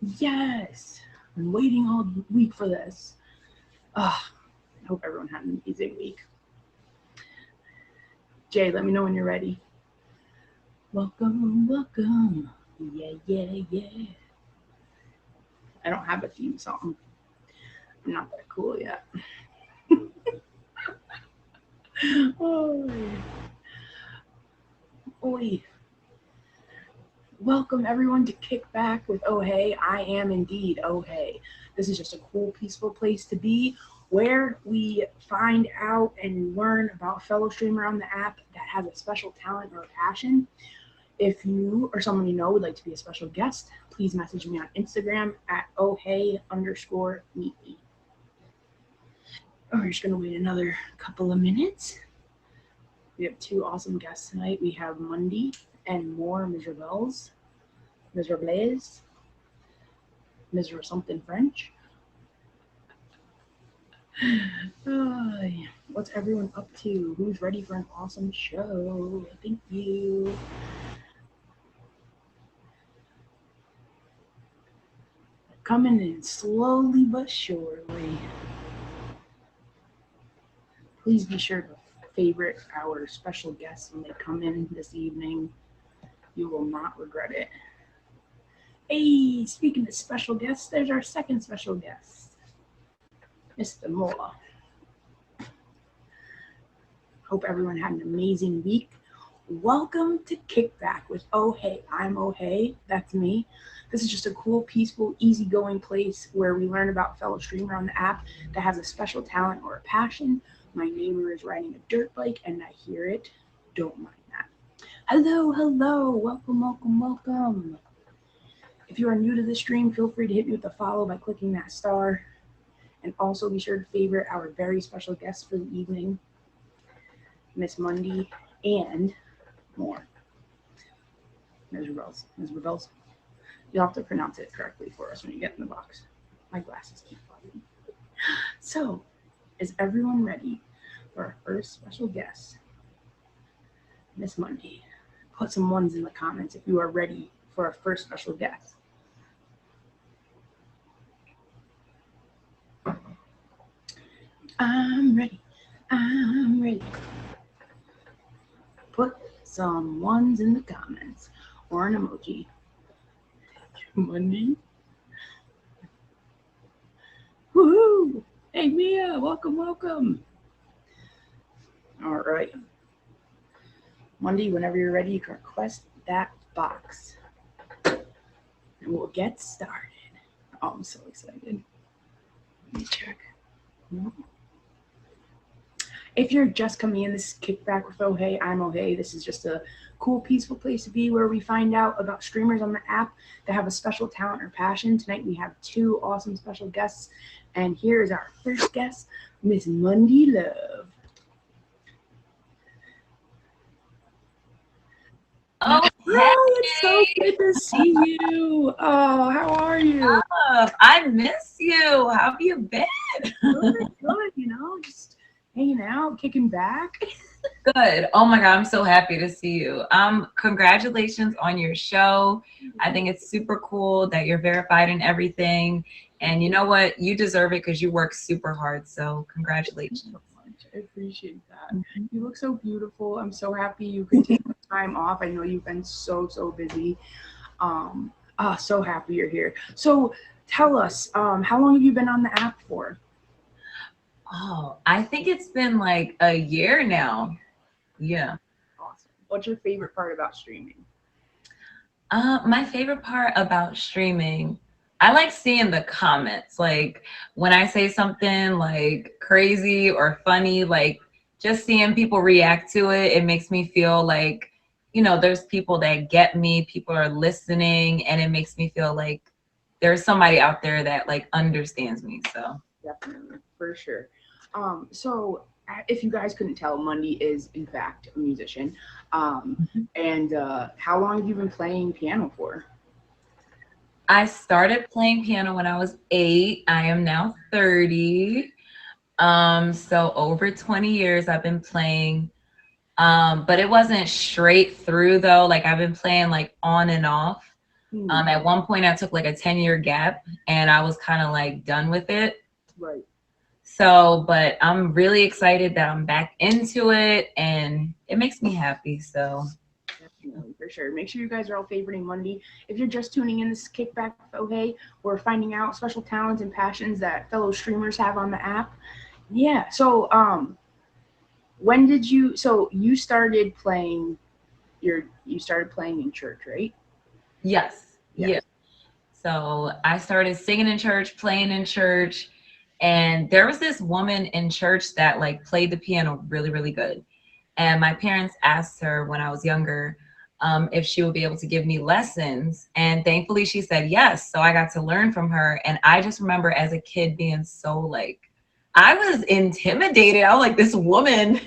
Yes, I've been waiting all week for this. I hope everyone had an amazing week. Jay, let me know when you're ready. Welcome, welcome. Yeah, yeah, yeah. I don't have a theme song. I'm not that cool yet. Oh, oi. Welcome everyone to Kick Back with Oh Hey. I am indeed Oh Hey. This is just a cool, peaceful place to be where we find out and learn about a fellow streamer on the app that has a special talent or passion. If you or someone you know would like to be a special guest, please message me on Instagram at ohey_meet me. Oh, we're just gonna wait another couple of minutes. We have two awesome guests tonight. We have Mundy and more Miserables, Miserable something French. What's everyone up to? Who's ready for an awesome show? Thank you. Coming in slowly but surely. Please be sure to favorite our special guests when they come in this evening. You will not regret it. Hey, speaking of special guests, there's our second special guest, Mr. Mola. Hope everyone had an amazing week. Welcome to Kickback with Oh Hey. I'm Oh Hey. That's me. This is just a cool, peaceful, easygoing place where we learn about a fellow streamer on the app that has a special talent or a passion. My neighbor is riding a dirt bike and I hear it. Don't mind that. Hello, hello. Welcome, welcome, welcome. If you are new to the stream, feel free to hit me with a follow by clicking that star. And also be sure to favorite our very special guest for the evening, Miss Mundy, and more. Ms. Rebels. Ms. Rebels. You'll have to pronounce it correctly for us when you get in the box. My glasses keep falling. So, is everyone ready for our first special guest, Miss Mundy? Put some ones in the comments if you are ready for our first special guest. I'm ready. I'm ready. Put some ones in the comments or an emoji. Mundy. Woohoo! Hey Mia, welcome, welcome. All right. Mundy, whenever you're ready, you can request that box. And we'll get started. Oh, I'm so excited. Let me check. If you're just coming in, this is Kickback with Oh Hey. I'm Oh Hey. This is just a cool, peaceful place to be where we find out about streamers on the app that have a special talent or passion. Tonight we have two awesome special guests. And here is our first guest, Miss Mundy Love. Oh, Oh, it's so hey. good to see you. Oh, how are you? I miss you. How have you been? Good, good. Just hanging out, kicking back. Good. Oh my God, I'm so happy to see you. Congratulations on your show. I think it's super cool that you're verified and everything. And you know what? You deserve it because you work super hard. So Thank you congratulations. so much. I appreciate that. Mhm. You look so beautiful. I'm so happy you could take the time off. I know you've been so busy. Um, so happy you're here. So tell us, how long have you been on the app for? Oh, I think it's been like a year now. Yeah. Awesome. What's your favorite part about streaming? My favorite part about streaming, I like seeing the comments. Like when I say something like crazy or funny, like just seeing people react to it, it makes me feel like, there's people that get me, people are listening, and it makes me feel like there's somebody out there that like understands me. So, Definitely, for sure. If you guys couldn't tell, Mundy is in fact a musician. Um, mhm. and how long have you been playing piano for? I started playing piano when I was 8. I am now 30. So over 20 years I've been playing. But it wasn't straight through though. Like I've been playing like on and off. At one point, I took like a 10-year gap, and I was kind of like done with it. Right. So, but I'm really excited that I'm back into it, and it makes me happy. So, Definitely, for sure. Make sure you guys are all favoriting Monday. If you're just tuning in, this is Kickback with Oh Hey. We're finding out special talents and passions that fellow streamers have on the app. Yeah. So, when did you? So you started playing. You started playing in church, right? yes. Yeah. So I started singing in church, playing in church, and there was this woman in church that like played the piano really, really good. And my parents asked her when I was younger if she would be able to give me lessons. And thankfully she said yes. So I got to learn from her. And I just remember as a kid being so like, I was intimidated. I was like, this woman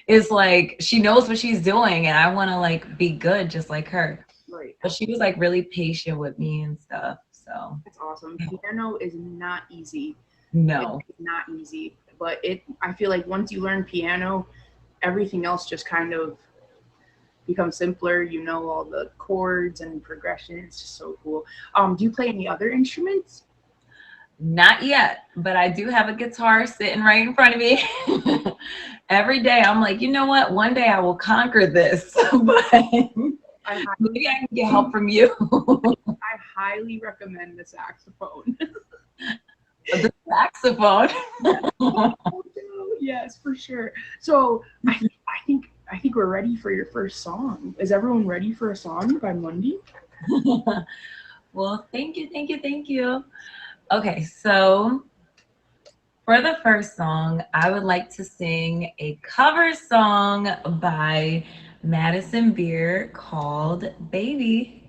is like, she knows what she's doing. And I want to like be good just like her. Right. But she was like really patient with me and stuff. So That's awesome. Piano is not easy. no. It's not easy, but I feel like once you learn piano, everything else just kind of becomes simpler. You know all the chords and progression. It's just so cool. Do you play any other instruments? Not yet, but I do have a guitar sitting right in front of me. Every day I'm like, you know what? One day I will conquer this, but maybe I can get help from you. I highly recommend the saxophone. The saxophone. Yes, for sure. So I think we're ready for your first song. Is everyone ready for a song by Monday? Well, thank you. Okay, so for the first song, I would like to sing a cover song by Madison Beer called Baby.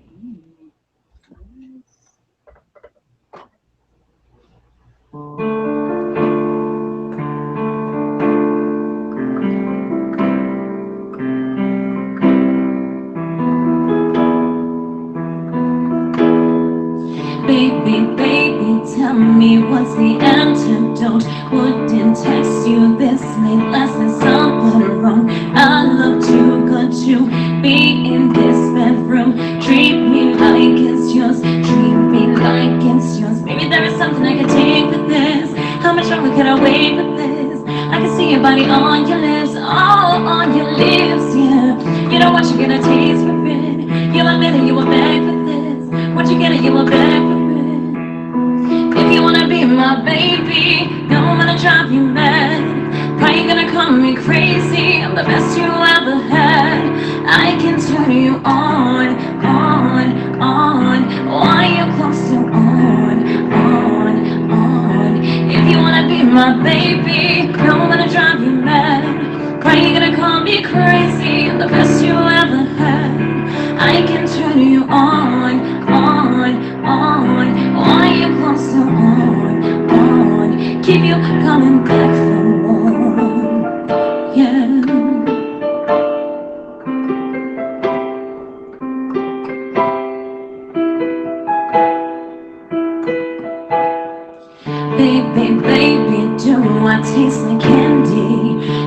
Baby, baby, tell me what's the antidote? Wouldn't text you this late, last night something wrong. I look too good to be in this bedroom. Treat me like it's yours, treat me like it's yours. Maybe there is something I can take with this. How much longer can I wait with this? I can see your body on your lips, all on your lips, yeah. You know what, you're gonna taste for it. You'll admit it, you were back for this. What you get it, you were back for it. If you wanna be my baby, no, I'm gonna drive you mad. Probably gonna call me crazy, I'm the best you ever had. I can turn you on. Why you close to on. If you wanna be my baby, no, I'm gonna drive you mad. Probably gonna call me crazy, I'm the best you ever had. I can turn you on. Why you close to on. Keep you coming back for more. Yeah. Baby, do I taste like candy?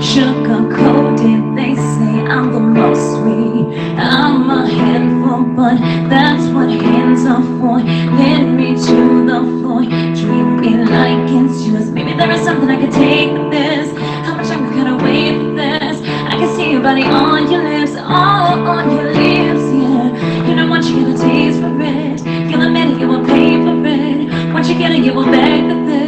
Sugar coated, they say I'm the most sweet. I'm a handful, but that's what hands are for. Hit me to the floor, treat me like it's yours. Maybe there is something I can take with this. How much longer can I wait for this? I can see your body on your lips, all on your lips, yeah. You know what, you're gonna taste for it. You'll admit it, you will pay for it. Once you get it, you will beg for this.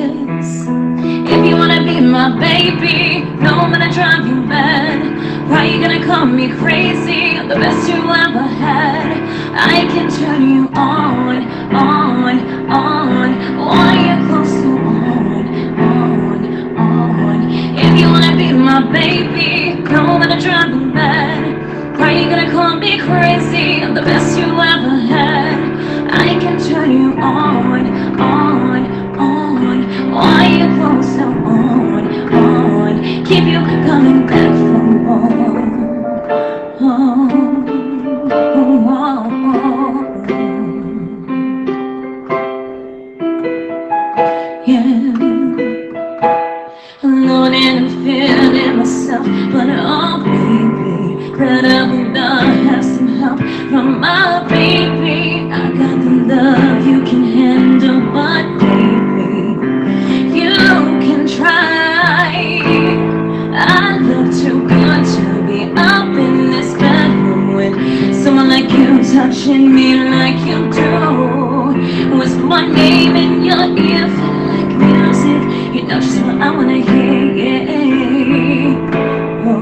If you wanna be my baby, no, I'm gonna drive you mad. Why you gonna call me crazy? I'm the best you ever had. I can turn you on. Why you close to on. If you wanna be my baby, no, I'm gonna drive you mad. Why you gonna call me crazy? I'm the best you ever had. I can turn you on. Why you close so on. Keep you coming back for more. Yeah. Alone and feeling myself, but oh baby, better not have some help from my baby. I got the My name in your ear, feel like music. You know just what I wanna hear. Yeah. Oh.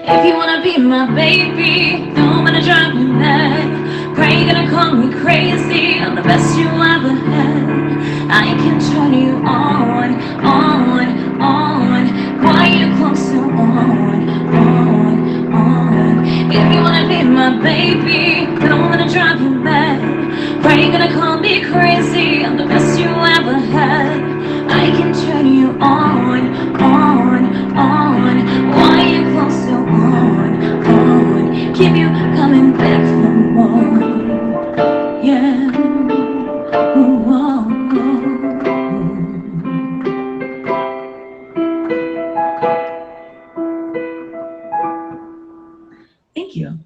If you wanna be my baby, don't wanna drive me mad. Pray you're gonna call me crazy. I'm the best you ever had. I can turn you on. Why you close so on? If you wanna be my baby, don't wanna drive you mad. Pray you're gonna call me crazy. I'm the best you ever had. I can turn you on. Why you close so on? Keep you coming back for more. Yeah. Ooh, oh, Thank you.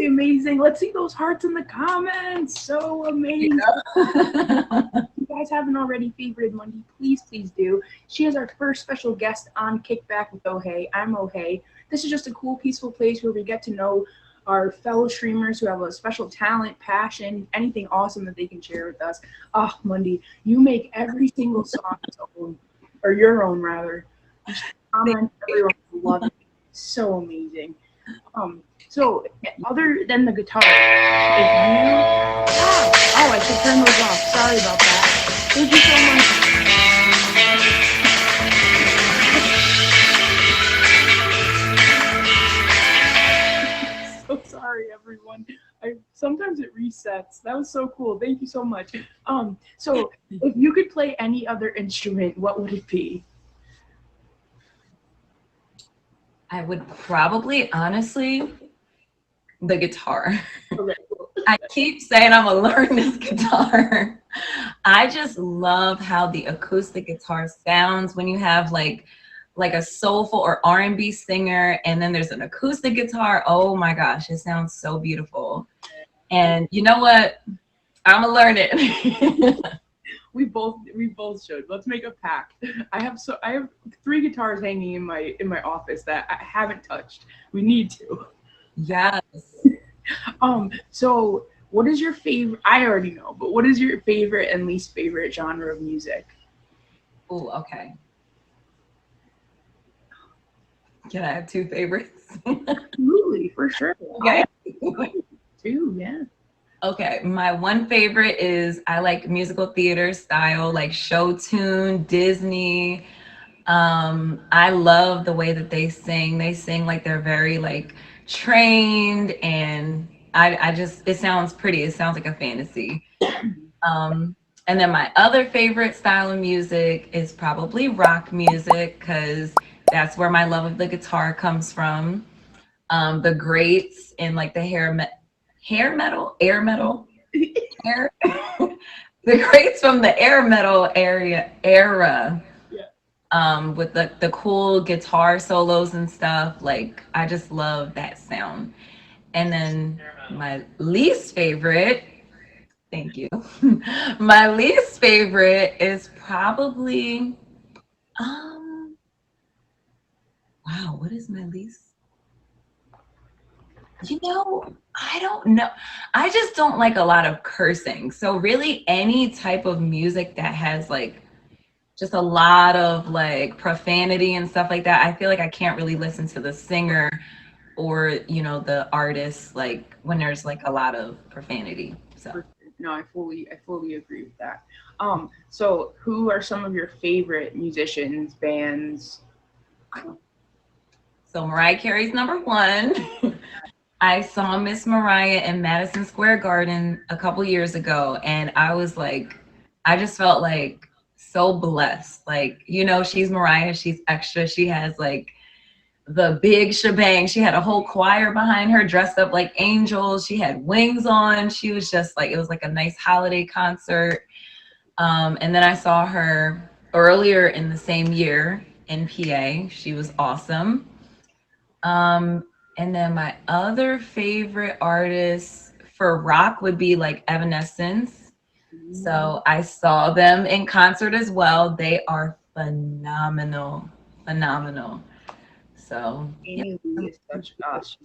Amazing. Let's see those hearts in the comments. So amazing. If you guys haven't already favorited Monday, please do. She is our first special guest on Kickback with Oh Hey. I'm Oh Hey. This is just a cool, peaceful place where we get to know our fellow streamers who have a special talent, passion, anything awesome that they can share with us. Oh, Monday, you make every single song its own, or your own rather. Just comment, everyone will love it. So amazing. So other than the guitar, if you oh, I should turn those off. Sorry about that. Thank you so much. So sorry, everyone. Sometimes it resets. That was so cool. Thank you so much. So if you could play any other instrument, what would it be? I would probably, honestly, the guitar. Okay. I keep saying I'm gonna learn this guitar. I just love how the acoustic guitar sounds when you have like a soulful or R&B singer, and then there's an acoustic guitar. Oh my gosh, it sounds so beautiful. And you know what? I'm gonna learn it. We both should. Let's make a pact. I have 3 guitars hanging in my office that I haven't touched. We need to. Yes. So what is your favorite? I already know, but what is your favorite and least favorite genre of music? Oh, okay. Can I have 2 favorites? Absolutely, for sure. Okay. 2, yeah. Okay, my one favorite is I like musical theater style, like show tune, Disney. I love the way that they sing. They sing like they're very like trained, and I just, it sounds pretty. It sounds like a fantasy. And then my other favorite style of music is probably rock music, because that's where my love of the guitar comes from. The greats in like the air metal, air, the greats from the air metal era. With the cool guitar solos and stuff. Like, I just love that sound. And then my least favorite, thank you. My least favorite is probably, wow, what is my least? You know, I don't know. I just don't like a lot of cursing. So really any type of music that has like just a lot of like profanity and stuff like that, I feel like I can't really listen to the singer or, you know, the artist, like when there's like a lot of profanity. So No, I fully agree with that. So who are some of your favorite musicians, bands? So Mariah Carey's number 1. I saw Miss Mariah in Madison Square Garden a couple years ago, and I was like, I just felt like so blessed. Like, you know, she's Mariah, she's extra. She has like the big shebang. She had a whole choir behind her dressed up like angels. She had wings on. She was just like, it was like a nice holiday concert. And then I saw her earlier in the same year in PA. She was awesome. And then my other favorite artists for rock would be like Evanescence. So I saw them in concert as well. They are phenomenal, phenomenal. So yeah. Amy Lee is such,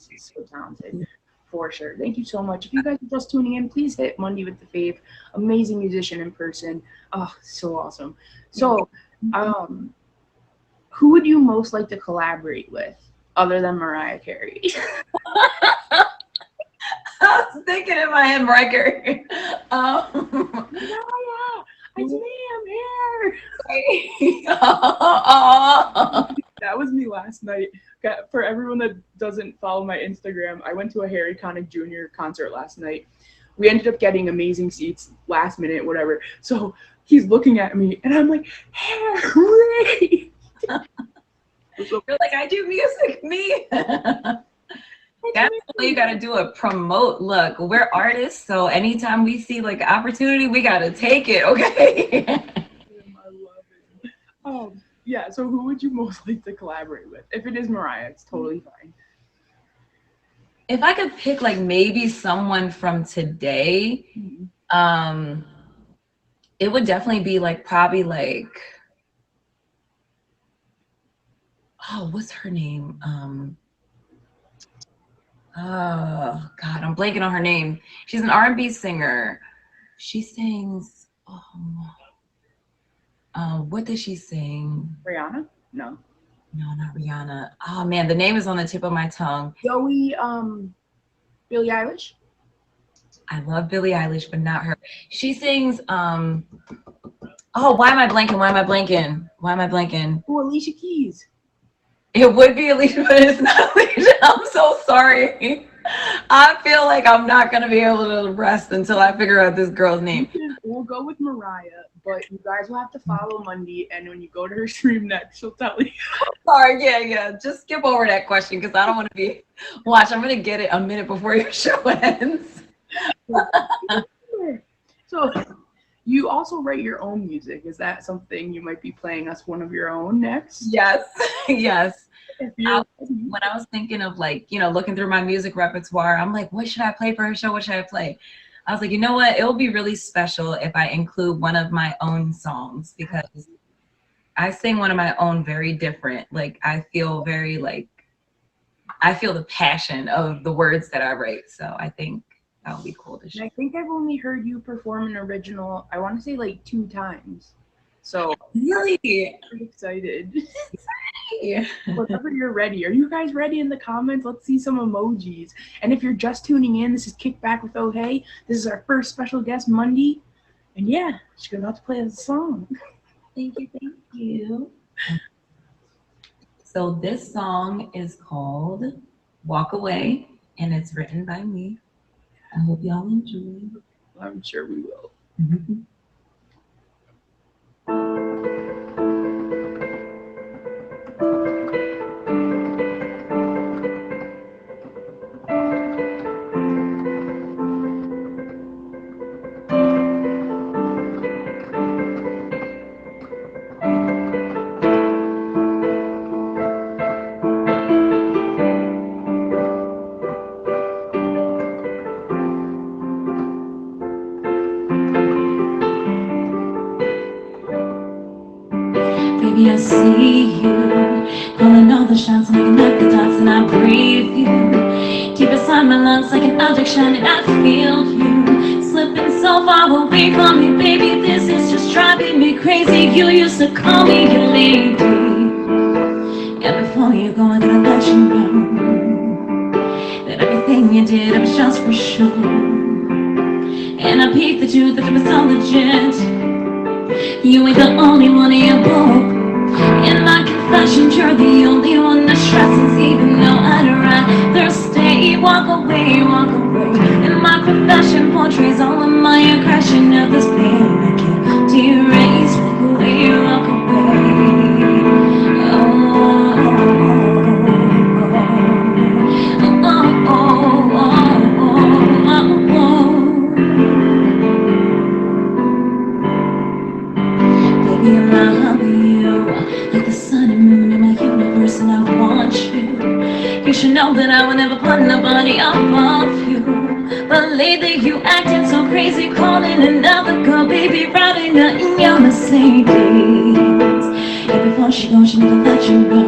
she's so talented, for sure. Thank you so much. If you guys are just tuning in, please hit Monday with the Fave. Amazing musician in person. Oh, so awesome. So, who would you most like to collaborate with other than Mariah Carey? I was thinking in my head, Mariah Carey. Mariah, it's me, I'm here. That was me last night. For everyone that doesn't follow my Instagram, I went to a Harry Connick Jr. concert last night. We ended up getting amazing seats last minute, whatever. So he's looking at me, and I'm like, Harry! You're like, I do music, me. That's what you gotta do, it promote. Look, we're artists, so anytime we see like opportunity, we gotta take it, okay? I love it. Yeah, so who would you most like to collaborate with? If it is Mariah, it's totally fine. If I could pick like maybe someone from today, it would definitely be like probably like, oh, what's her name? Oh God, I'm blanking on her name. She's an R&B singer. She sings, what does she sing? Rihanna? No. No, not Rihanna. Oh man, the name is on the tip of my tongue. Billie Eilish? I love Billie Eilish, but not her. She sings, oh, why am I blanking? Oh, Alicia Keys. It would be Alicia, but it's not Alicia. I'm so sorry. I feel like I'm not going to be able to rest until I figure out this girl's name. We'll go with Mariah, but you guys will have to follow Monday, and when you go to her stream next, she'll tell you. Sorry, yeah. Just skip over that question because I don't want to be. Watch, I'm going to get it a minute before your show ends. So, you also write your own music. Is that something you might be playing us one of your own next? Yes, yes. When I was thinking of like, looking through my music repertoire, I'm like, what should I play for her show? What should I play? I was like, you know what? It will be really special if I include one of my own songs because I sing one of my own very different. Like, I feel the passion of the words that I write. So I think that would be cool to share. I think I've only heard you perform an original, I want to say like 2 times. So really, I'm excited. Whenever you're ready. Are you guys ready in the comments? Let's see some emojis. And if you're just tuning in, this is Kickback with Oh Hey. This is our first special guest, Monday. And yeah, she's about to play us a song. Thank you. So this song is called Walk Away, and it's written by me. I hope y'all enjoy. I'm sure we will. Mm-hmm. Baby, I see you, calling all the shots, making up the dots, and I breathe you deep inside my lungs like an object shining. I feel you slipping so far away from me, baby. This is just driving me crazy. You used to call me your lady, and before you go, I gotta let you know that everything you did, it was just for sure. And I peeked at you, that it was all legit. You ain't the only one in your book. In my confessions, you're the only one that stresses. Even though I'd rather stay, walk away. And my confession portrays all of my aggression of this pain I can't erase. Walk away. Baby, I love you like the sun and moon in my universe, and I want you. You should know that I would never put nobody above you. But lately you acting so crazy, calling another girl, baby, riding her in your Mercedes. Yet before she goes, she never let you go.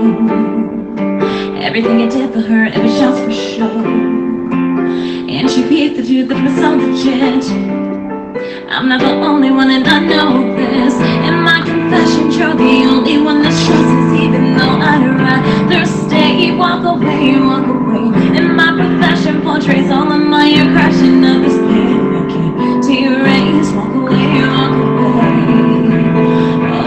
Everything you did for her, it was just for show. And she peeked at you, that was so legit. I'm not the only one and I know this. In my confession, you're the only one that trusts, even though I'd rather stay. Walk away, walk away. In my profession portrays all of my aggression of this pain I can't erase. Walk away, walk away. Oh,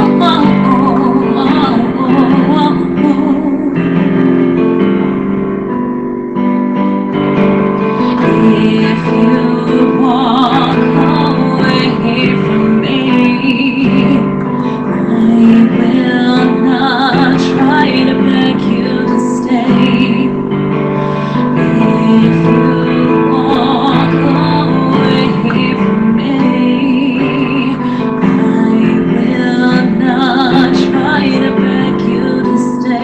oh, oh, oh, oh. If you walk away from me, I will not try to beg you to stay. If you walk away from me, I will not try to beg you to stay.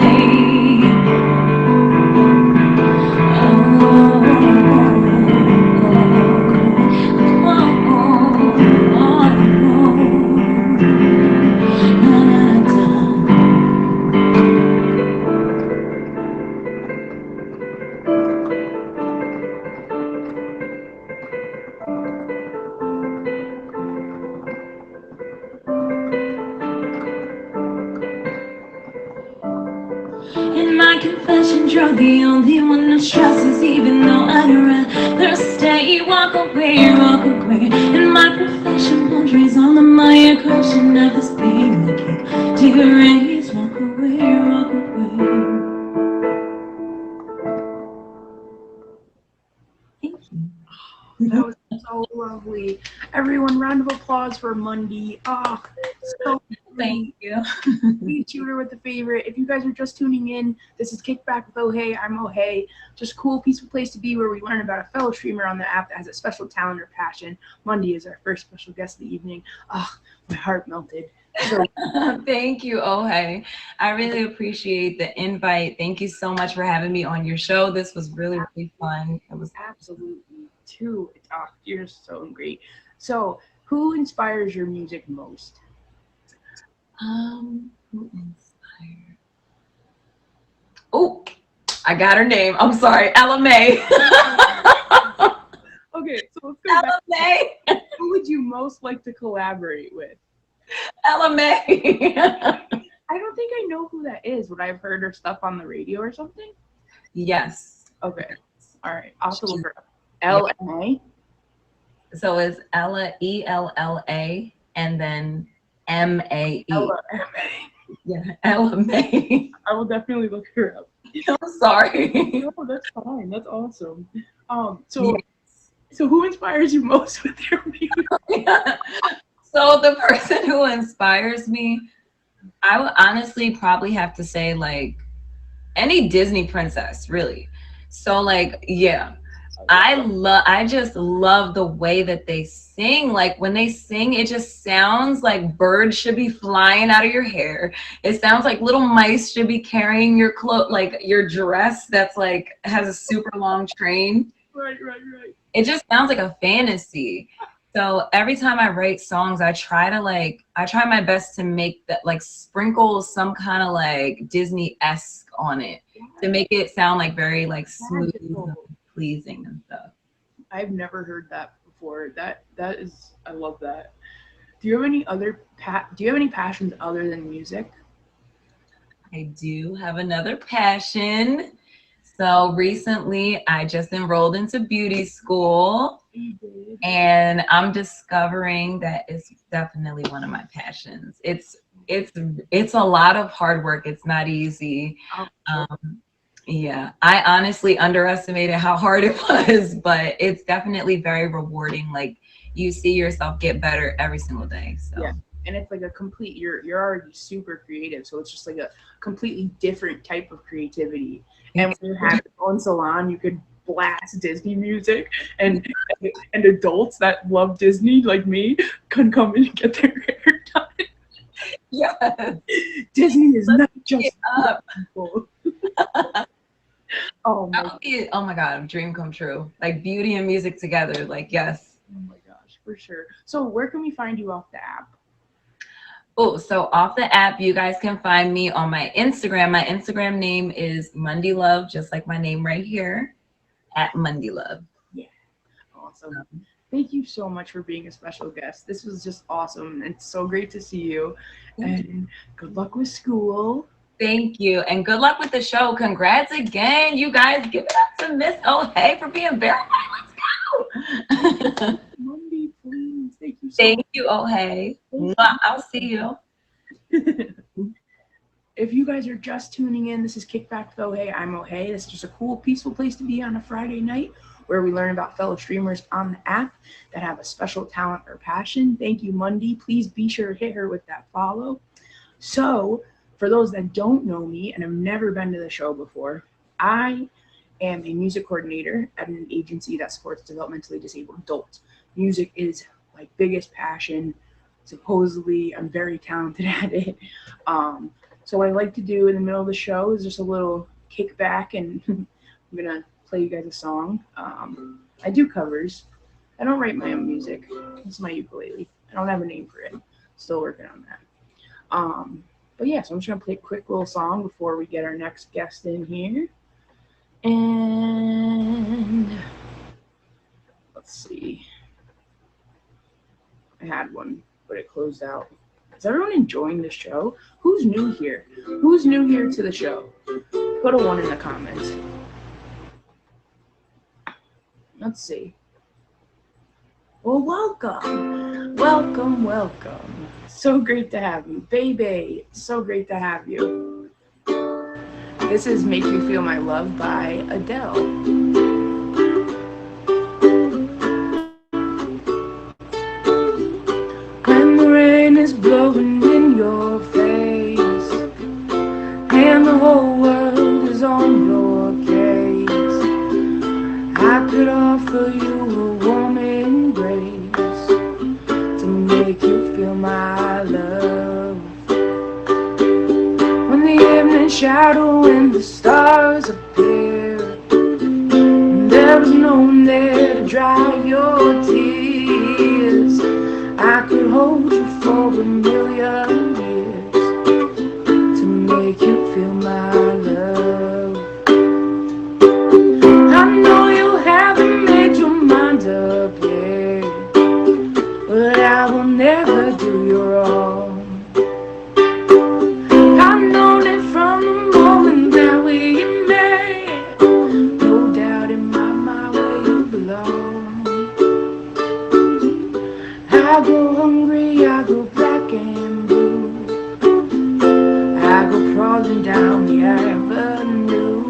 In my confession, you're the only one that trusts, even though I'd rather stay. Walk away, walk away. In my profession, portrays all of my aggression of this pain I can't erase. Walk away, walk away. Thank you. That was so lovely. Everyone, round of applause for Mundy. Oh, so Thank you. Be tutor with the favorite. If you guys are just tuning in, this is Kickback with Oh Hey. I'm Oh Hey. Just a cool, peaceful place to be where we learn about a fellow streamer on the app that has a special talent or passion. Mundy is our first special guest of the evening. Oh, my heart melted. So, thank you, Oh Hey. I really appreciate the invite. Thank you so much for having me on your show. This was really, really fun. It was absolutely too. Oh, you're so great. So, who inspires your music most? Who inspired? Oh, I got her name. I'm sorry, Ella May. Okay, so let's go Ella May. Who would you most like to collaborate with? Ella May. I don't think I know who that is. Would I have heard her stuff on the radio or something? Yes. Okay. All right. I'll have to look her up. L-M-A? So it's Ella, E-L-L-A, and then M-A-E. Ella M-A. Yeah, Ella May. I will definitely look her up. I'm sorry. No, that's fine. That's awesome. So who inspires you most with your music? So the person who inspires me, I would honestly probably have to say like any Disney princess, really. So like, yeah. I just love the way that they sing. Like when they sing, it just sounds like birds should be flying out of your hair. It sounds like little mice should be carrying your like your dress that's like has a super long train. Right. It just sounds like a fantasy. So every time I write songs, I try my best to make that like sprinkle some kind of like Disney-esque on it to make it sound like very like smooth and pleasing and stuff. I've never heard that before. That is, I love that. Do you have any passions other than music? I do have another passion. So recently I just enrolled into beauty school and I'm discovering that it's definitely one of my passions. It's a lot of hard work. It's not easy. Yeah, I honestly underestimated how hard it was, but it's definitely very rewarding. Like you see yourself get better every single day. So yeah. And it's like a complete, you're already super creative. So it's just like a completely different type of creativity. And when you have your own salon, you could blast Disney music and adults that love Disney like me can come in and get their hair done. Yeah. Disney is not just people. Oh my God, a dream come true. Like beauty and music together. Like, yes. Oh my gosh, for sure. So where can we find you off the app? Oh, so off the app, you guys can find me on my Instagram. My Instagram name is Monday Love, just like my name right here, at Monday Love. Yeah. Awesome. Thank you so much for being a special guest. This was just awesome. It's so great to see you. And good luck with school. Thank you. And good luck with the show. Congrats again. You guys give it up to Miss O'Hay for being verified. Let's go. Monday, please. Thank you so Thank much. you, O'Hay. I'll see you. If you guys are just tuning in, this is Kickback with O'Hay. I'm O'Hay. This is just a cool, peaceful place to be on a Friday night where we learn about fellow streamers on the app that have a special talent or passion. Thank you, Monday. Please be sure to hit her with that follow. So, for those that don't know me and have never been to the show before, I am a music coordinator at an agency that supports developmentally disabled adults. Music is my biggest passion. Supposedly, I'm very talented at it. So what I like to do in the middle of the show is just a little kickback, and I'm gonna play you guys a song. I do covers. I don't write my own music. It's my ukulele. I don't have a name for it. Still working on that. But yeah, so I'm just gonna play a quick little song before we get our next guest in here. And let's see. I had one, but it closed out. Is everyone enjoying the show? Who's new here? Who's new here to the show? Put a 1 in the comments. Let's see. Well, welcome. Welcome, welcome. So great to have you. Baby, so great to have you. This is Make You Feel My Love by Adele. Is blowing in your face, and the whole world is on your case. I could offer you a warm embrace to make you feel my love. When the evening shadow and the stars appear, and there is no one there to dry your tears, I could hold you for a million years to make you feel my love. I know you haven't made your mind up yet, but I will never do you wrong. I've known it from the moment that we met, no doubt in my mind where you belong. I go hungry, I go black and blue, I go crawling down the avenue.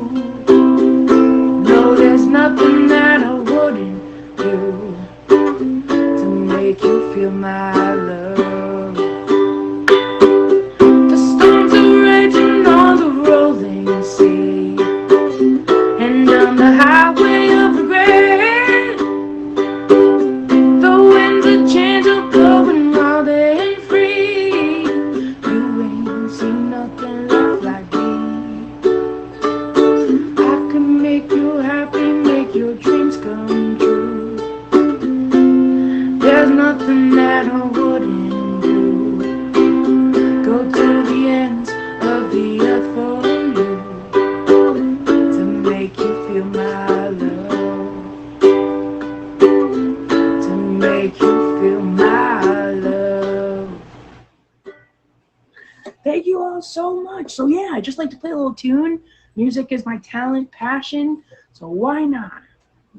No, there's nothing that I wouldn't do to make you feel my love. The storms are raging on the rolling sea, and on the highway of regret, the winds of change are blowing wild and free. You ain't seen nothing like me. I can make you happy, make your dreams come true. There's nothing that I wouldn't do. Go to the ends of the earth for you to make you feel my love. To make you feel my love. Thank you all so much. So yeah, I just like to play a little tune. Music is my talent, passion, so why not?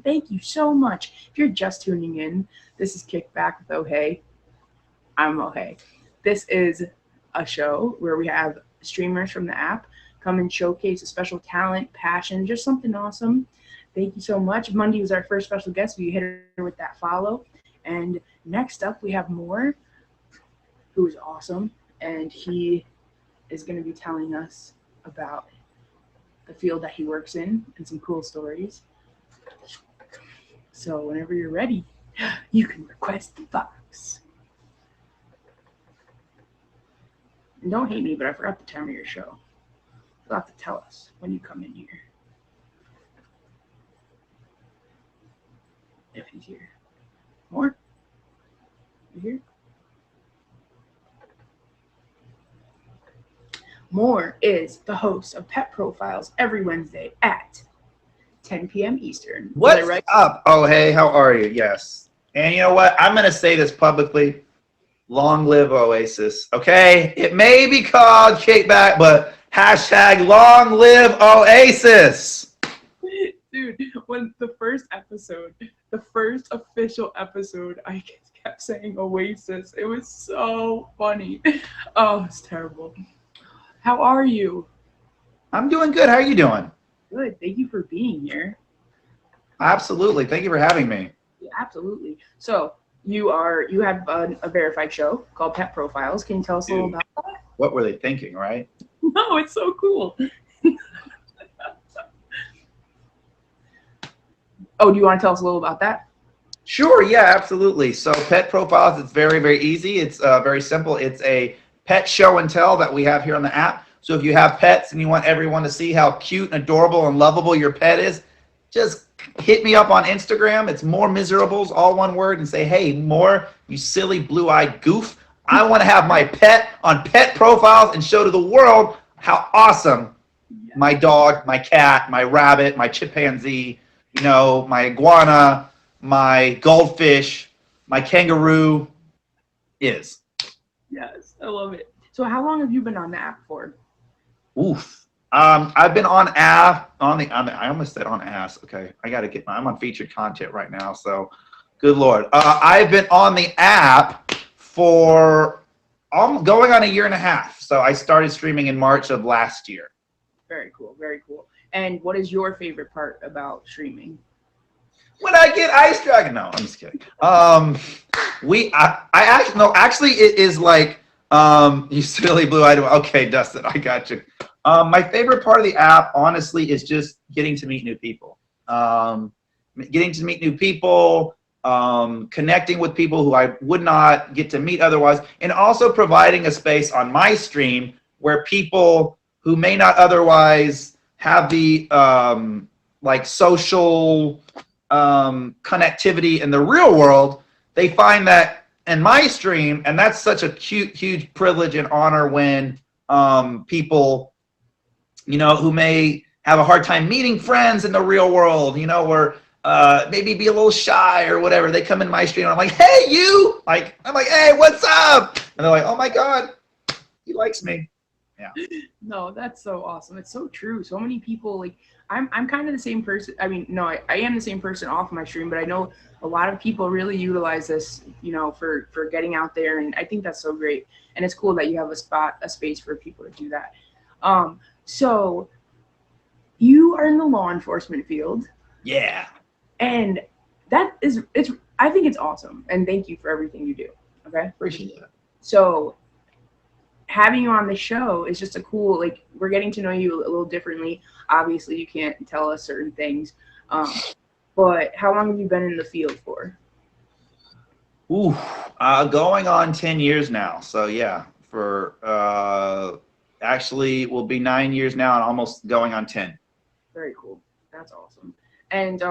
Thank you so much. If you're just tuning in, this is Kickback with O'Hay. I'm O'Hay. This is a show where we have streamers from the app come and showcase a special talent, passion, just something awesome. Thank you so much. Monday was our first special guest, so you hit her with that follow. And next up, we have Moore, who is awesome, and he is going to be telling us about the field that he works in and some cool stories. So whenever you're ready, you can request the box. And don't hate me, but I forgot the time of your show. You'll have to tell us when you come in here. If he's here. More? Here. Moore is the host of Pet Profiles every Wednesday at 10 p.m. Eastern. What's right? up? Oh, hey, how are you? Yes. And you know what? I'm going to say this publicly. Long live Oasis. Okay? It may be called Kickback, but hashtag long live Oasis. Dude, when the first official episode, I kept saying Oasis. It was so funny. Oh, it's terrible. How are you? I'm doing good. How are you doing? Good. Thank you for being here. Absolutely. Thank you for having me. Yeah, absolutely. So you have a verified show called Pet Profiles. Can you tell us a little about that? What were they thinking, right? No, it's so cool. Oh, do you want to tell us a little about that? Sure, yeah, absolutely. So Pet Profiles, it's very, very easy. It's very simple. It's a pet show and tell that we have here on the app. So if you have pets and you want everyone to see how cute and adorable and lovable your pet is, just hit me up on Instagram. It's More Miserables, all one word, and say, hey, More, you silly blue-eyed goof. I want to have my pet on Pet Profiles and show to the world how awesome my dog, my cat, my rabbit, my chimpanzee, you know, my iguana, my goldfish, my kangaroo is. Yes, I love it. So how long have you been on the app for? Oof. I've been on app I almost said on ass. Okay, I'm on featured content right now. So, good Lord. I've been on the app for going on a year and a half. So I started streaming in March of last year. Very cool. Very cool. And what is your favorite part about streaming? When I get Ice Dragon, no, I'm just kidding. Actually, it is like, you silly blue-eyed. Okay, Dustin, I got you. My favorite part of the app, honestly, is just getting to meet new people. Connecting with people who I would not get to meet otherwise, and also providing a space on my stream where people who may not otherwise have the like social connectivity in the real world, they find that in my stream, and that's such a huge privilege and honor when people, you know, who may have a hard time meeting friends in the real world, you know, or maybe be a little shy or whatever, they come in my stream and I'm like, hey, you! I'm like, hey, what's up? And they're like, oh my God, he likes me. Yeah. No, that's so awesome. It's so true. So many people, like, I'm kind of the same person. I mean, no, I am the same person off my stream, but I know a lot of people really utilize this, you know, for getting out there, and I think that's so great. And it's cool that you have a space for people to do that. So you are in the law enforcement field. Yeah. And I think it's awesome. And thank you for everything you do. Okay. Appreciate it. So having you on the show is just a cool, like, we're getting to know you a little differently. Obviously, you can't tell us certain things. But how long have you been in the field for? Ooh, going on 10 years now. So yeah, for actually will be 9 years now and almost going on 10. Very cool. That's awesome. And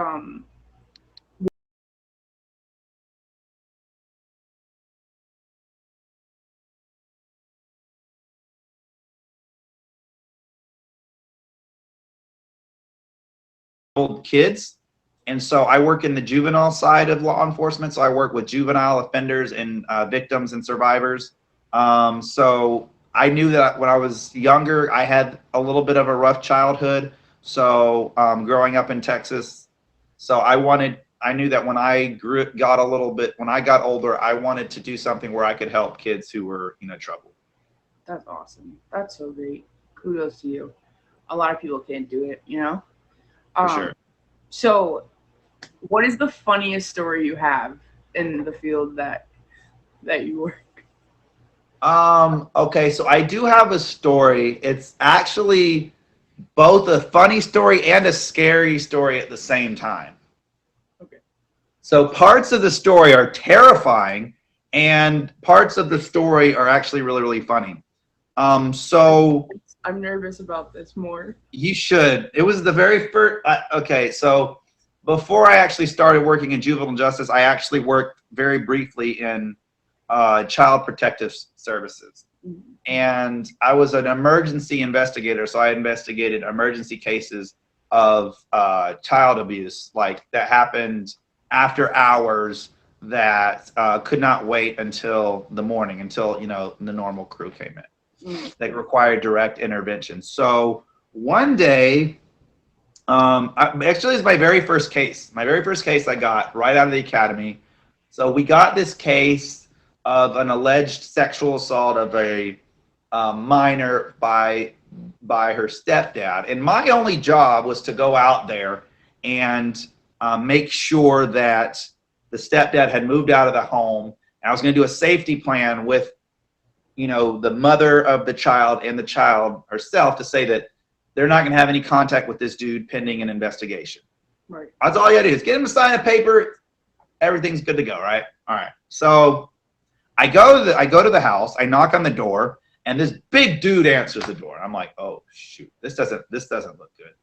kids. And so I work in the juvenile side of law enforcement. So I work with juvenile offenders and victims and survivors. So I knew that when I was younger, I had a little bit of a rough childhood. So growing up in Texas, so I knew that when I when I got older, I wanted to do something where I could help kids who were in trouble. that's awesome. That's so great. Kudos to you. A lot of people can't do it, you know? For sure. So what is the funniest story you have in the field that you work? Okay, so I do have a story. It's actually both a funny story and a scary story at the same time. Okay. So parts of the story are terrifying and parts of the story are actually really, really funny. So I'm nervous about this more. you should. It was the very first, okay, so before I actually started working in juvenile justice, I actually worked very briefly in Child Protective Services. And I was an emergency investigator, so I investigated emergency cases of child abuse, like that happened after hours, that could not wait until the morning, until the normal crew came in, that required direct intervention. So one day, actually, it's my very first case. My very first case I got right out of the academy. So we got this case of an alleged sexual assault of a minor by her stepdad, and my only job was to go out there and make sure that the stepdad had moved out of the home. And I was going to do a safety plan with the mother of the child and the child herself to say that they're not going to have any contact with this dude pending an investigation. Right. That's all you got to do is get him to sign a paper. Everything's good to go, right? All right. So I go to the house. I knock on the door, and this big dude answers the door. I'm like, oh shoot, this doesn't look good.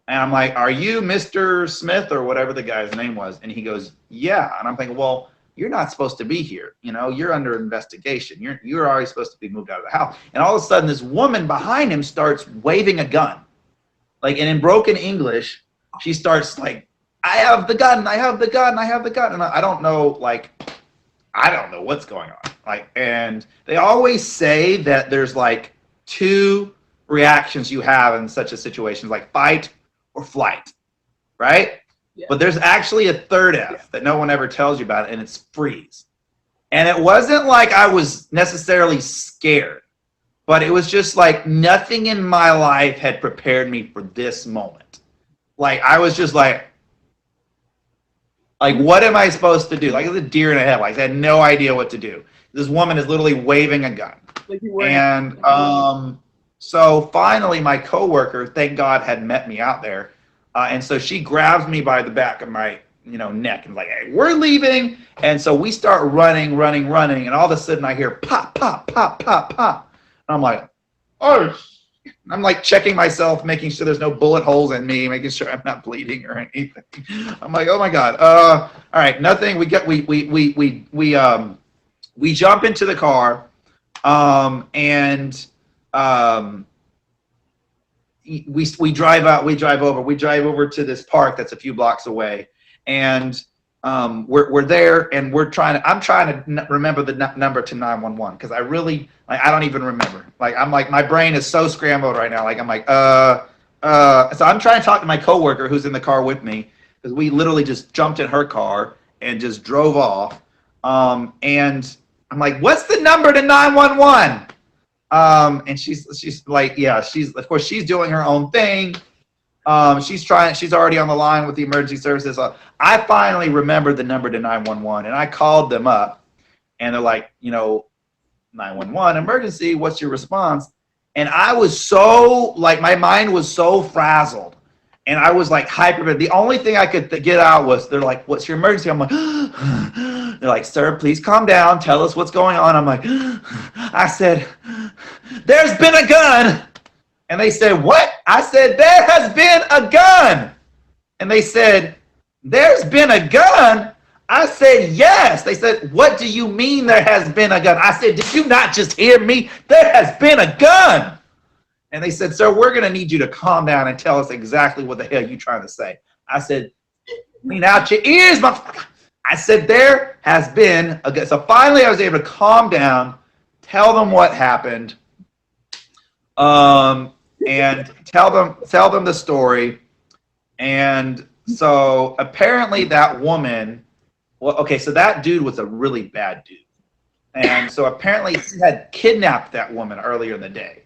And I'm like, are you Mr. Smith or whatever the guy's name was? And he goes, yeah. And I'm thinking, well, you're not supposed to be here. You're under investigation. You're already supposed to be moved out of the house. And all of a sudden, this woman behind him starts waving a gun, and in broken English, she starts like, I have the gun, I have the gun, I have the gun. And I don't know, I don't know what's going on. And they always say that there's two reactions you have in such a situation, like fight or flight, right? Yeah. But there's actually a third F that no one ever tells you about, and it's freeze. And it wasn't like I was necessarily scared, but it was just like nothing in my life had prepared me for this moment. I was just like, what am I supposed to do? Like the deer in the headlights. I had no idea what to do. This woman is literally waving a gun. And so finally my coworker, thank God, had met me out there. And so she grabs me by the back of my neck and like, hey, we're leaving. And so we start running. And all of a sudden I hear pop, pop, pop, pop, pop. And I'm like, oh, I'm like checking myself, making sure there's no bullet holes in me, making sure I'm not bleeding or anything. I'm like, oh my God. All right, nothing. We jump into the car, and we drive over to this park that's a few blocks away, and we're there, and I'm trying to remember the number to 911, because I really I don't even remember. I'm like, my brain is so scrambled right now. I'm like, so I'm trying to talk to my coworker who's in the car with me, because we literally just jumped in her car and just drove off. And I'm like, what's the number to 911? And she's like, yeah, of course she's doing her own thing. She's already on the line with the emergency services. I finally remembered the number to 911, and I called them up, and they're like, 911 emergency, what's your response? And I was so my mind was so frazzled, and I was hyper. The only thing I could get out was, they're like, what's your emergency? I'm like, they're like, sir, please calm down, tell us what's going on. I'm like, I said, there's been a gun. And they said, what? I said, there has been a gun. And they said, there's been a gun? I said, yes. They said, what do you mean there has been a gun? I said, did you not just hear me? There has been a gun. And they said, sir, we're going to need you to calm down and tell us exactly what the hell you're trying to say. I said, clean out your ears, motherfucker. I said, there has been a gun. So finally I was able to calm down, tell them what happened, and tell them the story. And so apparently that woman, so that dude was a really bad dude. And so apparently he had kidnapped that woman earlier in the day.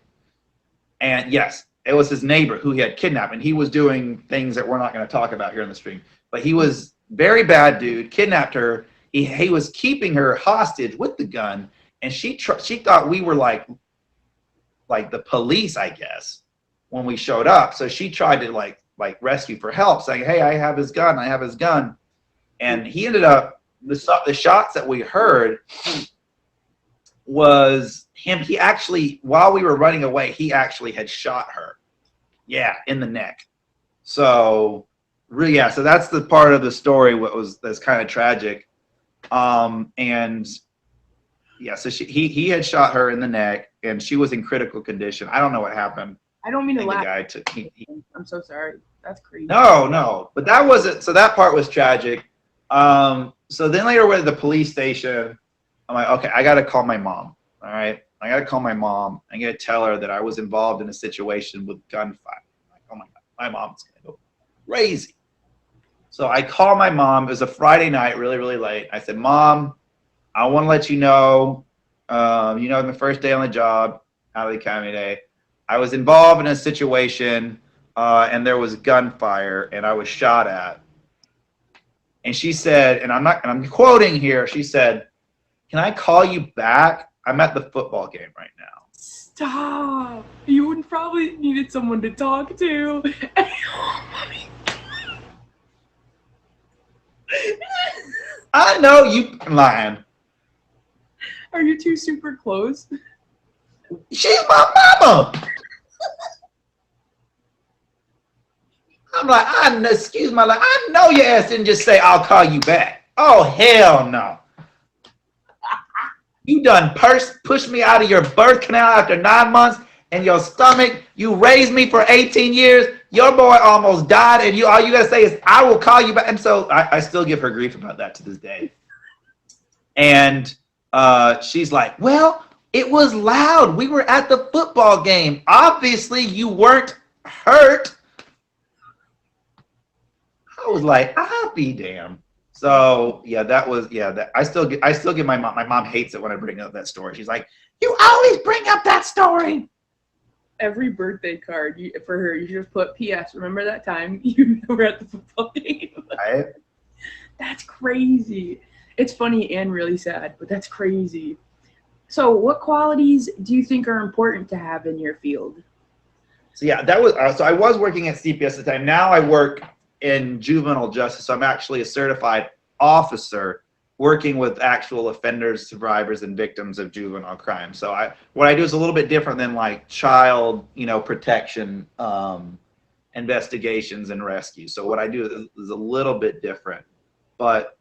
And yes, it was his neighbor who he had kidnapped, and he was doing things that we're not going to talk about here in the stream. But he was very bad dude, kidnapped her. He was keeping her hostage with the gun, and she thought we were like the police, I guess, when we showed up. So she tried to like rescue for help, saying, hey, I have his gun. And he ended up, the shots that we heard was him. He actually, while we were running away, he actually had shot her. Yeah, in the neck. So really, yeah, so that's the part of the story that's kind of tragic. And yeah, so he had shot her in the neck, and she was in critical condition. I don't know what happened. I don't mean I to think the laugh. guy took. I'm so sorry. That's crazy. No, but that wasn't. So that part was tragic. So then later we're at the police station. I'm like, okay, I got to call my mom. All right, I got to call my mom. I got to tell her that I was involved in a situation with gunfire. I'm like, oh my God, my mom's gonna go crazy. So I call my mom. It was a Friday night, really, really late. I said, Mom, I want to let you know, the first day on the job, out of the academy day, I was involved in a situation, and there was gunfire, and I was shot at. And she said, and I'm quoting here. She said, "Can I call you back? I'm at the football game right now." Stop. You would probably needed someone to talk to. I know you lying. Are you two super close? She's my mama. I'm like, excuse my life. I know your ass didn't just say, I'll call you back. Oh, hell no. You done pushed me out of your birth canal after 9 months and your stomach. You raised me for 18 years. Your boy almost died, and all you gotta say is, I will call you back. And so I still give her grief about that to this day. And she's like, well, it was loud. We were at the football game. Obviously, you weren't hurt. I was like, I'll be damned. So yeah, that I still get my mom hates it when I bring up that story. She's like, you always bring up that story. Every birthday card for her, you should just put P.S. Remember that time you were at the football game? Right? That's crazy. It's funny and really sad, but that's crazy. So what qualities do you think are important to have in your field? So yeah, that was so I was working at CPS at the time. Now I work in juvenile justice. So I'm actually a certified officer working with actual offenders, survivors, and victims of juvenile crime. So what I do is a little bit different than like child, protection, investigations and rescue. So what I do is a little bit different. But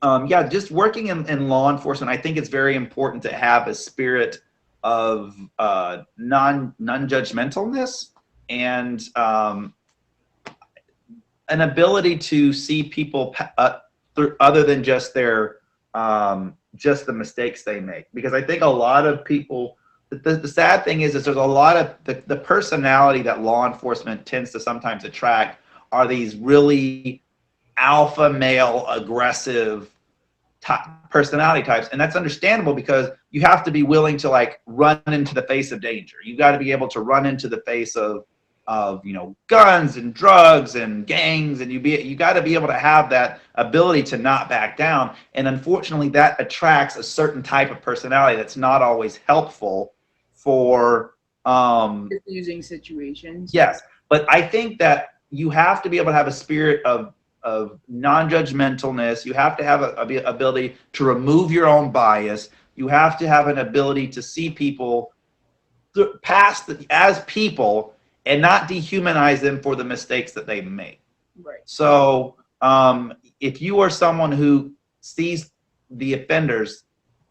yeah, just working in law enforcement, I think it's very important to have a spirit of non-judgmentalness and an ability to see people other than just their just the mistakes they make. Because I think a lot of people, the sad thing is there's a lot of the personality that law enforcement tends to sometimes attract are these really alpha male aggressive personality types. And that's understandable because you have to be willing to like run into the face of danger. You got to be able to run into the face of guns and drugs and gangs, and you got to be able to have that ability to not back down. And unfortunately, that attracts a certain type of personality that's not always helpful for Using situations. Yes, but I think that you have to be able to have a spirit of non-judgmentalness. You have to have a ability to remove your own bias. You have to have an ability to see people as people and not dehumanize them for the mistakes that they make. Right. So if you are someone who sees the offenders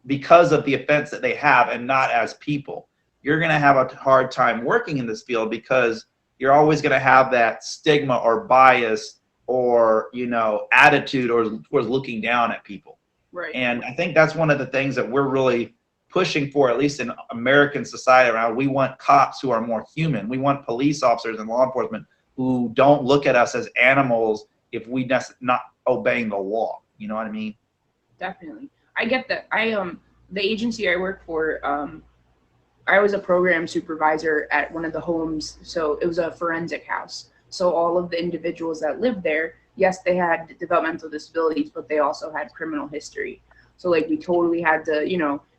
because of the offense that they have and not as people, you're going to have a hard time working in this field because you're always going to have that stigma or bias or attitude or looking down at people. Right. And I think that's one of the things that we're really pushing for, at least in American society around. We want cops who are more human. We want police officers and law enforcement who don't look at us as animals if we not obeying the law. You know what I mean? Definitely. I get that. The agency I work for, I was a program supervisor at one of the homes. So it was a forensic house. So all of the individuals that lived there, yes, they had developmental disabilities, but they also had criminal history. So like we totally had to,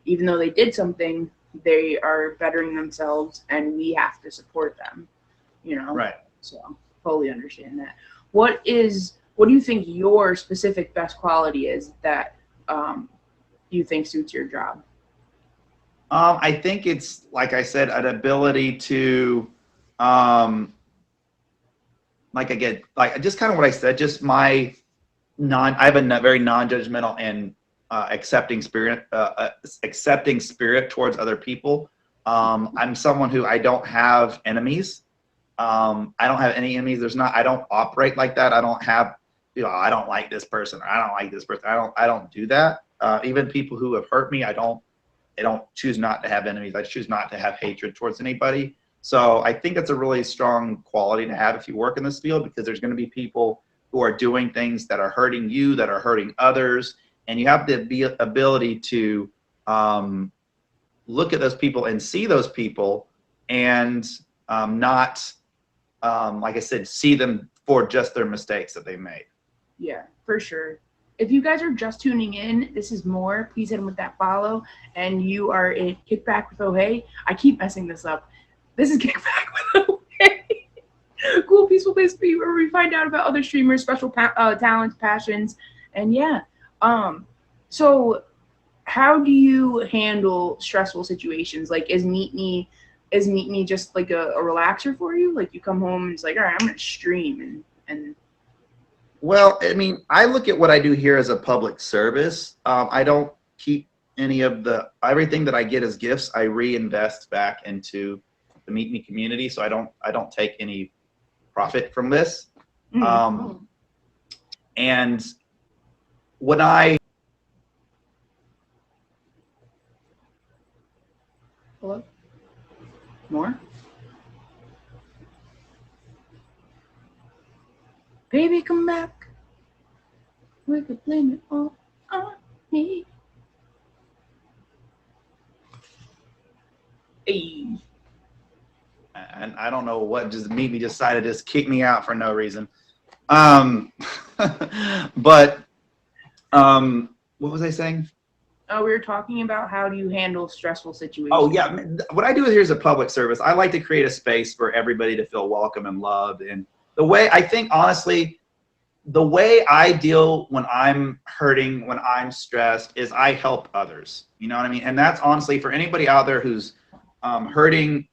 even though they did something, they are bettering themselves and we have to support them, Right. So totally understand that. What do you think your specific best quality is that you think suits your job? I think it's, like I said, an ability to, just kind of what I said, just I have a very non-judgmental and accepting spirit towards other people. I'm someone who I don't have enemies. I don't have any enemies. I don't operate like that. I don't have, I don't like this person, or I don't like this person. I don't do that. Even people who have hurt me, I don't choose not to have enemies. I choose not to have hatred towards anybody. So I think that's a really strong quality to have if you work in this field, because there's going to be people who are doing things that are hurting you, that are hurting others. And you have the ability to look at those people and see those people, and not, like I said, see them for just their mistakes that they made. Yeah, for sure. If you guys are just tuning in, this is More. Please hit him with that follow. And you are in Kickback with Oh Hey. I keep messing this up. This is Kickback with Oh Hey. Cool, peaceful place to be, where we find out about other streamers, special talents, passions, and yeah. So how do you handle stressful situations? Like, is Meet Me just like a relaxer for you? Like, you come home and it's like, all right, I'm gonna stream and Well, I mean, I look at what I do here as a public service. I don't keep any of everything that I get as gifts. I reinvest back into the Meet Me community, so I don't take any profit from this. And when Hello? More? Baby, come back. We could blame it all on me. Hey. And I don't know what Meet Me decided to just kick me out for no reason. But what was I saying? Oh, we were talking about how do you handle stressful situations. Oh yeah, what I do here is a public service. I like to create a space for everybody to feel welcome and loved. And the way I think, honestly, the way I deal when I'm hurting, when I'm stressed, is I help others. You know what I mean? And that's honestly, for anybody out there who's hurting,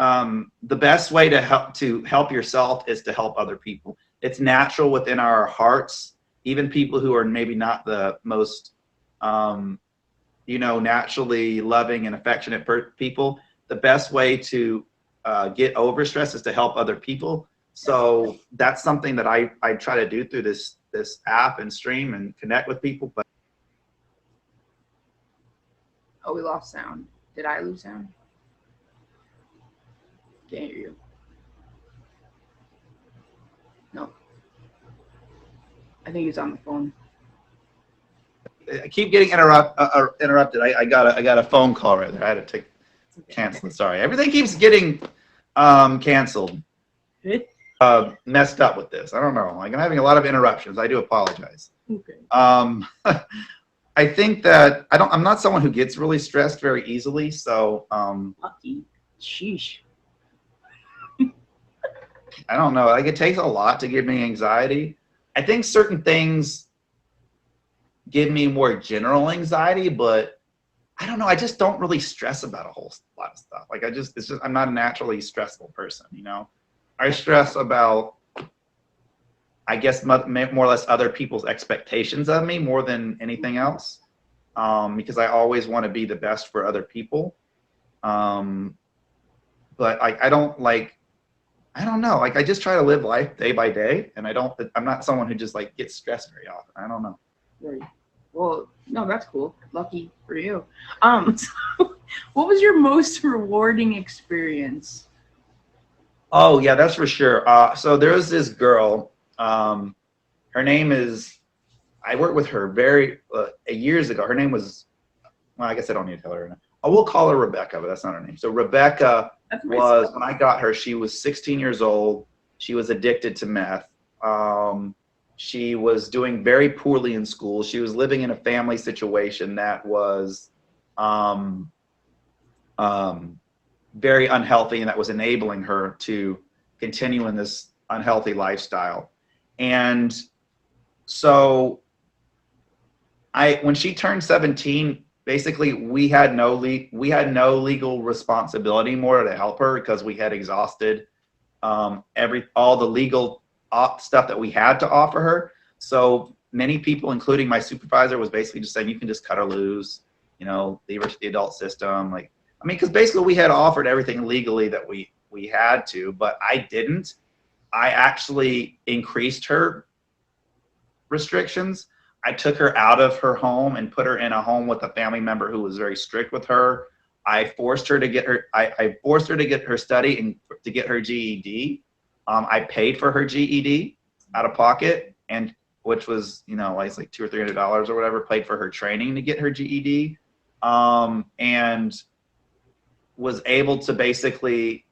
the best way to help yourself is to help other people. It's natural within our hearts, even people who are maybe not the most naturally loving and affectionate people. The best way to get over stress is to help other people. So that's something that I try to do through this app and stream and connect with people. But oh, we lost sound. Did I lose sound? Can't hear you. No. I think he's on the phone. I keep getting interrupted. I got a phone call right there. I had to cancel it. Sorry. Everything keeps getting canceled. Messed up with this. I don't know. Like, I'm having a lot of interruptions. I do apologize. Okay. I think that I'm not someone who gets really stressed very easily. So Lucky. Sheesh. I don't know. Like, it takes a lot to give me anxiety. I think certain things give me more general anxiety, but I don't know. I just don't really stress about a whole lot of stuff. Like, I'm not a naturally stressful person, you know? I stress about, I guess, more or less other people's expectations of me more than anything else, because I always want to be the best for other people. But I don't know. Like, I just try to live life day by day, and I'm not someone who just like gets stressed very often. I don't know. Right. Well, no, that's cool. Lucky for you. So what was your most rewarding experience? Oh yeah, that's for sure. So there was this girl. Her name is. I worked with her years ago. Her name was. Well, I guess I don't need to tell her. We'll call her Rebecca, but that's not her name. So Rebecca was, when I got her, she was 16 years old. She was addicted to meth. She was doing very poorly in school. She was living in a family situation that was very unhealthy, and that was enabling her to continue in this unhealthy lifestyle. And so when she turned 17, basically we had no legal responsibility more to help her, because we had exhausted all the legal stuff that we had to offer her. So many people, including my supervisor, was basically just saying, you can just cut her loose, you know, leave her to the adult system. Like, I mean, because basically we had offered everything legally that we had to, but I didn't. I actually increased her restrictions. I took her out of her home and put her in a home with a family member who was very strict with her. I forced her to get her, I forced her to get her study and to get her GED. I paid for her GED out of pocket, and which was, you know, like $200 or $300 or whatever, paid for her training to get her GED. And was able to basically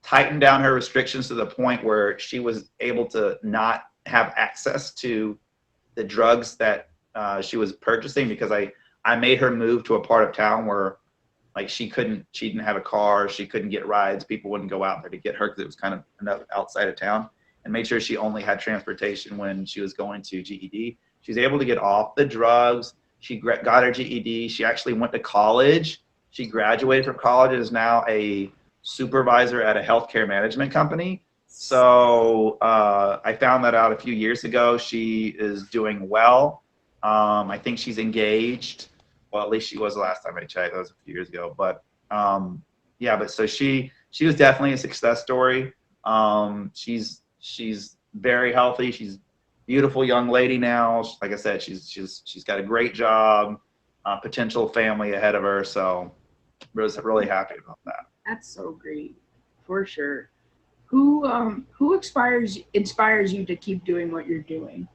tighten down her restrictions to the point where she was able to not have access to the drugs that she was purchasing, because I made her move to a part of town where like she didn't have a car, she couldn't get rides, people wouldn't go out there to get her because it was kind of enough outside of town, and made sure she only had transportation when she was going to GED. She was able to get off the drugs. She got her GED. She actually went to college. She graduated from college and is now a supervisor at a healthcare management company. So I found that out a few years ago. She is doing well. I think she's engaged. Well, at least she was the last time I checked. That was a few years ago. But yeah, but so she was definitely a success story. She's very healthy. She's a beautiful young lady now. Like I said, she's got a great job, potential family ahead of her. So I was really happy about that. That's so great, for sure. Who inspires you to keep doing what you're doing?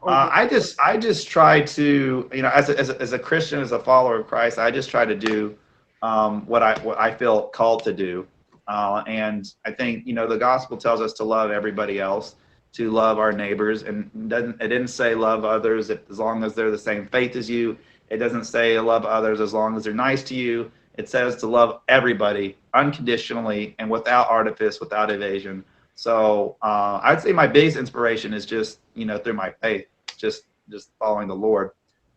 I just try to, you know, as a Christian, as a follower of Christ, I just try to do what I feel called to do. And I think, you know, the gospel tells us to love everybody else, to love our neighbors, and it didn't say love others as long as they're the same faith as you. It doesn't say love others as long as they're nice to you. It says to love everybody unconditionally and without artifice, without evasion. So I'd say my biggest inspiration is just, you know, through my faith, just following the Lord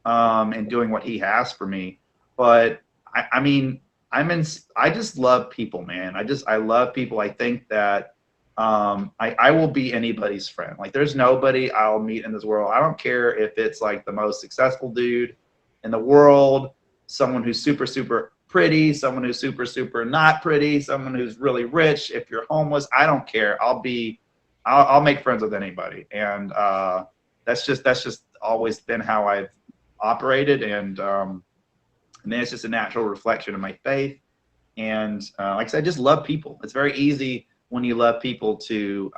and doing what He has for me. But I mean, I just love people, man. I love people. I think that I will be anybody's friend. Like, there's nobody I'll meet in this world. I don't care if it's like the most successful dude in the world, someone who's super, super pretty, someone who's super, super not pretty, someone who's really rich. If you're homeless, I don't care. I'll make friends with anybody. And that's just always been how I've operated. And then it's just a natural reflection of my faith. And like I said, I just love people. It's very easy when you love people to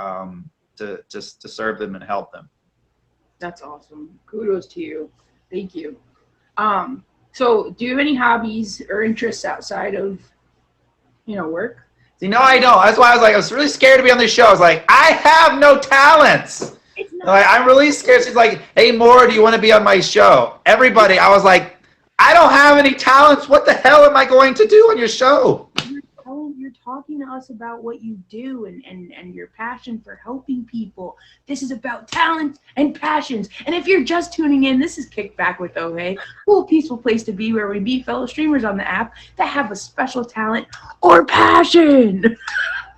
serve them and help them. That's awesome. Kudos to you. Thank you. So do you have any hobbies or interests outside of, you know, work? See, no, I don't. That's why I was really scared to be on this show. I was like, I have no talents. Like, I'm really scared. She's like, hey, Maura, do you want to be on my show? Everybody, I was like, I don't have any talents. What the hell am I going to do on your show? You're talking to us about what you do and your passion for helping people. This is about talent and passions. And if you're just tuning in, this is Kickback with Ohe, cool, peaceful place to be where we meet fellow streamers on the app that have a special talent or passion.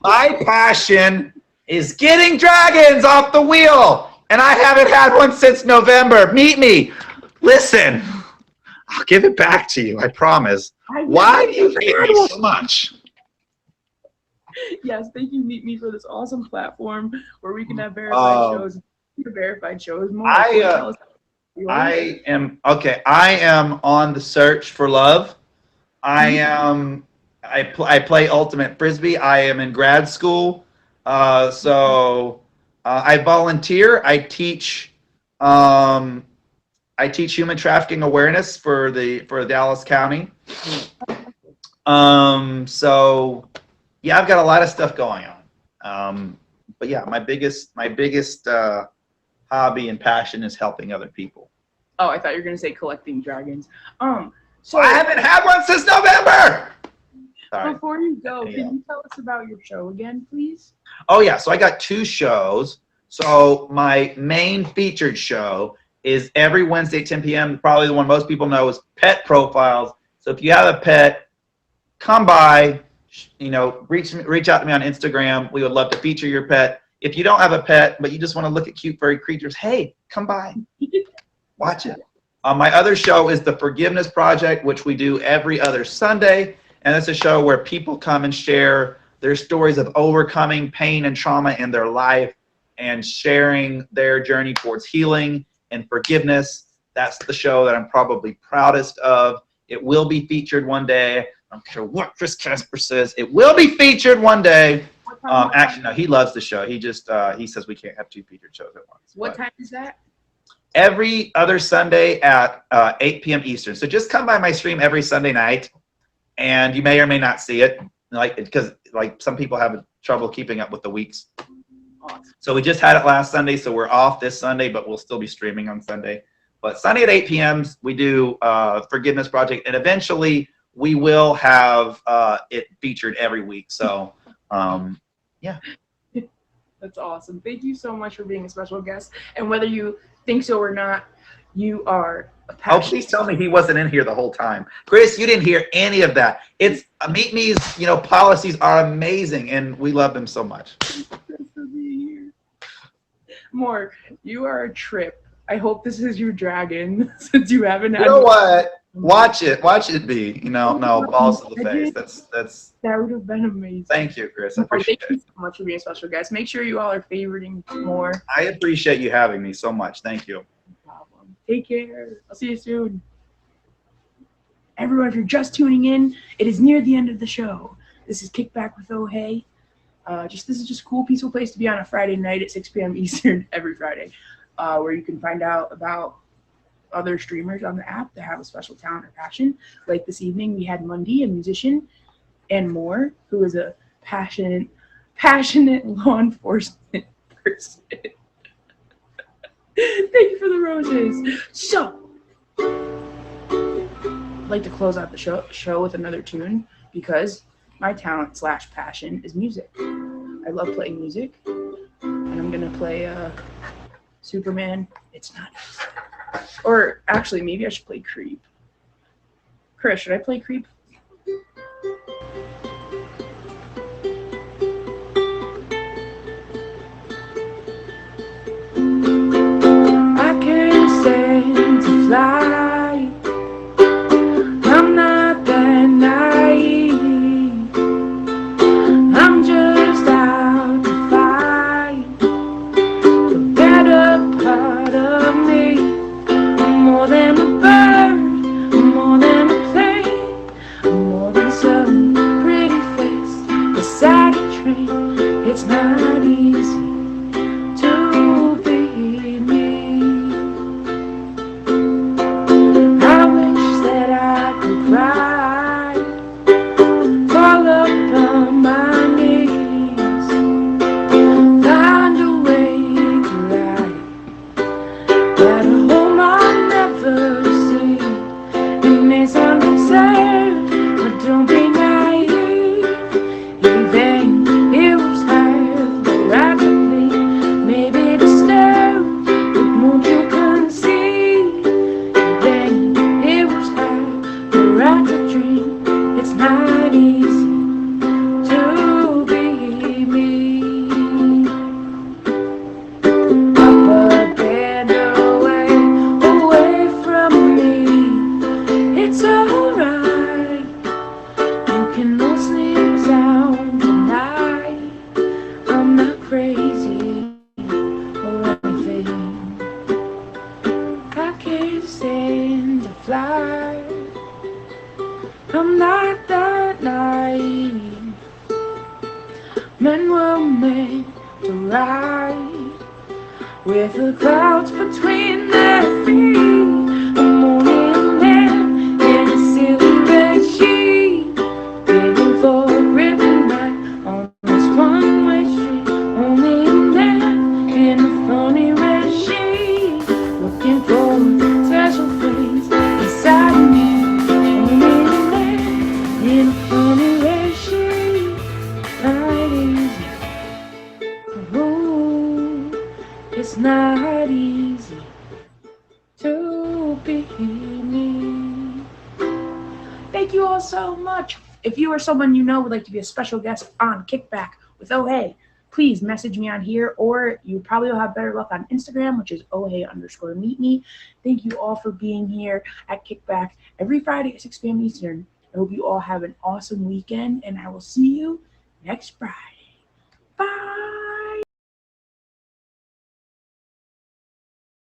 My passion is getting dragons off the wheel, and I haven't had one since November. Meet me. Listen, I'll give it back to you, I promise. Why do you hate me so much? Yes, thank you, Meet Me, for this awesome platform where we can have verified shows. Verified shows. More. I am on the search for love. I play Ultimate Frisbee. I am in grad school. So I volunteer. I teach human trafficking awareness for Dallas County. So yeah, I've got a lot of stuff going on. But yeah, my biggest hobby and passion is helping other people. Oh, I thought you were gonna say collecting dragons. So I haven't had one since November. Sorry. Before you go, can you tell us about your show again, please? Oh yeah, so I got 2 shows. So my main featured show is every Wednesday at 10 p.m. Probably the one most people know is Pet Profiles. So if you have a pet, come by. You know, reach out to me on Instagram. We would love to feature your pet. If you don't have a pet, but you just want to look at cute furry creatures, hey, come by. Watch it. My other show is The Forgiveness Project, which we do every other Sunday. And it's a show where people come and share their stories of overcoming pain and trauma in their life and sharing their journey towards healing and forgiveness. That's the show that I'm probably proudest of. It will be featured one day. I'm sure what Chris Casper says. It will be featured one day. Actually, no, he loves the show. He just he says we can't have two featured shows at once. What time is that? Every other Sunday at 8 p.m. Eastern. So just come by my stream every Sunday night, and you may or may not see it, because some people have trouble keeping up with the weeks. Awesome. So we just had it last Sunday, so we're off this Sunday, but we'll still be streaming on Sunday. But Sunday at 8 p.m. we do Forgiveness Project, and eventually we will have it featured every week. So yeah. That's awesome. Thank you so much for being a special guest. And whether you think so or not, you are a passionate. Oh, please tell me he wasn't in here the whole time. Chris, you didn't hear any of that. It's Meet Me's, policies are amazing, and we love them so much. Thanks for being here. Mark, you are a trip. I hope this is your dragon, since you haven't had. You know what? Watch it be. No, balls to the face. That would have been amazing. Thank you, Chris. I appreciate Thank you so much for being a special guest. Make sure you all are favoriting more. I appreciate you having me so much. Thank you. No problem. Take care. I'll see you soon. Everyone, if you're just tuning in, it is near the end of the show. This is Kickback with Oh Hey. This is just a cool, peaceful place to be on a Friday night at 6 p.m. Eastern every Friday, where you can find out about other streamers on the app that have a special talent or passion. Like this evening, we had Mundy, a musician, and more, who is a passionate law enforcement person. Thank you for the roses. So, I'd like to close out the show with another tune, because my talent / passion is music. I love playing music, and I'm gonna play Superman. It's not easy. Or actually, maybe I should play Creep. Chris, should I play Creep? I can't stand to fly. I'm not that naive. I'm just out to find the better part of me. More than a bird, more than a plane, more than some pretty face beside a tree. It's not easy to be me. I wish that I could cry, fall upon my knees, find a way to lie, that a home I'll never see. It may sound absurd, but don't be naive. Even it was hard, but rapidly, maybe disturbed, but won't you concede? Even it was hard, but I could dream. It's not easy to be me. Up a better way, away from me. It's alright. You can all sleep sound tonight. I'm not crazy or anything. I can't stand to fly. I'm not that naive. Men were made to ride with the clouds between their feet. I'm only a man in a silly red sheet, begging for a ribbon back on this one-way street. Only a man in a funny red sheet, looking for a special place inside me. Only a man in a funny red sheet, not easy. Ooh, it's not easy to be me. Thank you all so much. If you or someone you know would like to be a special guest on Kickback with Oh Hey, please message me on here, or you probably will have better luck on Instagram, which is ohey_meet me. Thank you all for being here at Kickback every Friday at 6 p.m. Eastern. I hope you all have an awesome weekend, and I will see you next Friday.